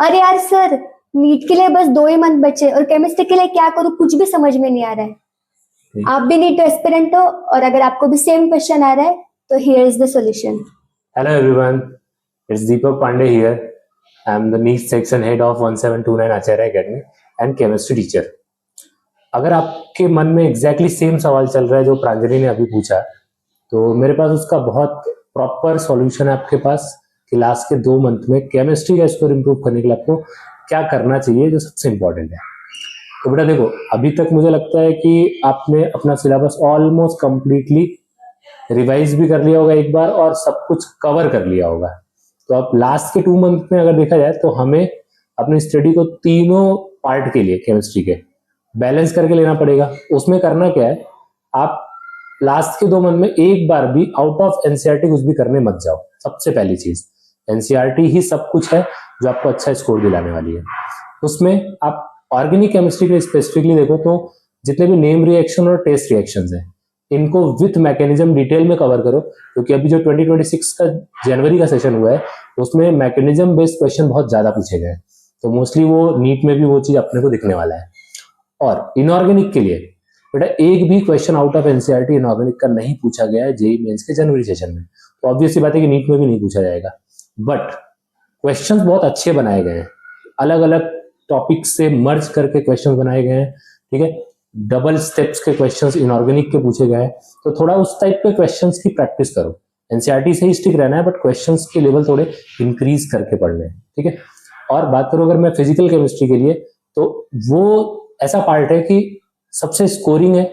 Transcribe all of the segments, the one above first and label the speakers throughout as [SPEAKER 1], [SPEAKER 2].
[SPEAKER 1] अरे यार sir, NEET के लिए बस 2 ही मंथ बचे और केमिस्ट्री के लिए क्या करूँ कुछ भी समझ में नहीं आ रहा है। आप भी नीट एस्पिरेंट हो और अगर आपको भी सेम क्वेश्चन आ रहा है तो here is the solution.
[SPEAKER 2] Hello everyone, it's Deepak Pandey here. I'm the NEET section head of 1729 Acharya Academy and chemistry teacher. अगर आपके मन में एग्जैक्टली सेम सवाल चल रहा है जो प्रांजलि ने अभी पूछा, तो मेरे पास उसका बहुत प्रॉपर सॉल्यूशन है आपके पास कि लास्ट के 2 मंथ में केमिस्ट्री का स्कोर इंप्रूव करने के लिए आपको क्या करना चाहिए जो सबसे इम्पोर्टेंट है। तो बेटा देखो, अभी तक मुझे लगता है कि आपने अपना सिलेबस ऑलमोस्ट कंप्लीटली रिवाइज भी कर लिया होगा एक बार और सब कुछ कवर कर लिया होगा। तो अब लास्ट के 2 मंथ में अगर देखा जाए तो हमें अपनी स्टडी को तीनों पार्ट के लिए केमिस्ट्री के बैलेंस करके लेना पड़ेगा। उसमें करना क्या है, आप लास्ट के 2 मंथ में एक बार भी आउट ऑफ एनसीईआरटी कुछ भी करने मत जाओ। सबसे पहली चीज, एनसीईआरटी ही सब कुछ है जो आपको अच्छा स्कोर दिलाने वाली है। उसमें आप ऑर्गेनिक केमिस्ट्री के स्पेसिफिकली देखो तो जितने भी नेम रिएक्शन और टेस्ट रिएक्शंस हैं इनको विथ मैकेनिज्म डिटेल में कवर करो, क्योंकि अभी जो 2026 का जनवरी का सेशन हुआ है उसमें मैकेनिज्म बेस्ड क्वेश्चन बहुत ज्यादा पूछे गए, तो मोस्टली वो नीट में भी वो चीज अपने को दिखने वाला है। और इनऑर्गेनिक के लिए बेटा एक भी question out of NCERT inorganic का नहीं पूछा गया है जेईई मेंस के जनवरी सेशन में, तो ऑब्वियसली बात है कि नीट में भी नहीं पूछा जाएगा। बट क्वेश्चंस बहुत अच्छे बनाए गए हैं, अलग अलग टॉपिक्स से मर्ज करके क्वेश्चन बनाए गए हैं, ठीक है। डबल स्टेप्स के क्वेश्चंस इनऑर्गेनिक के पूछे गए हैं, तो थोड़ा उस टाइप के क्वेश्चंस की प्रैक्टिस करो। एनसीईआरटी से ही स्टिक रहना है बट क्वेश्चंस के लेवल थोड़े इंक्रीज करके पढ़ने हैं, ठीक है। और बात करूं अगर मैं फिजिकल केमिस्ट्री के लिए, तो वो ऐसा पार्ट है कि सबसे स्कोरिंग है,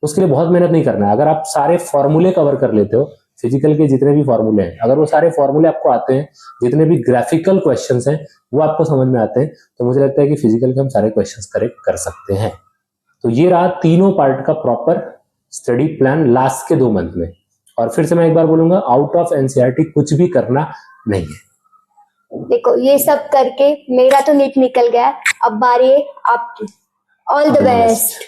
[SPEAKER 2] उसके लिए बहुत मेहनत नहीं करना है। अगर आप सारे फॉर्मूले कवर कर लेते हो, फिजिकल के जितने भी फॉर्मूले हैं, अगर वो सारे फॉर्मूले आपको आते हैं, जितने भी ग्राफिकल क्वेश्चंस हैं वो आपको समझ में आते हैं, तो मुझे लगता है कि फिजिकल के हम सारे क्वेश्चंस करेक्ट कर सकते हैं। तो ये रहा तीनों पार्ट का प्रॉपर स्टडी प्लान लास्ट के 2 मंथ में। और फिर से मैं एक बार बोलूंगा, आउट ऑफ एनसीईआरटी कुछ भी करना नहीं है।
[SPEAKER 1] देखो ये सब करके मेरा तो नीट निकल गया, अब बारी है आपकी। All the best.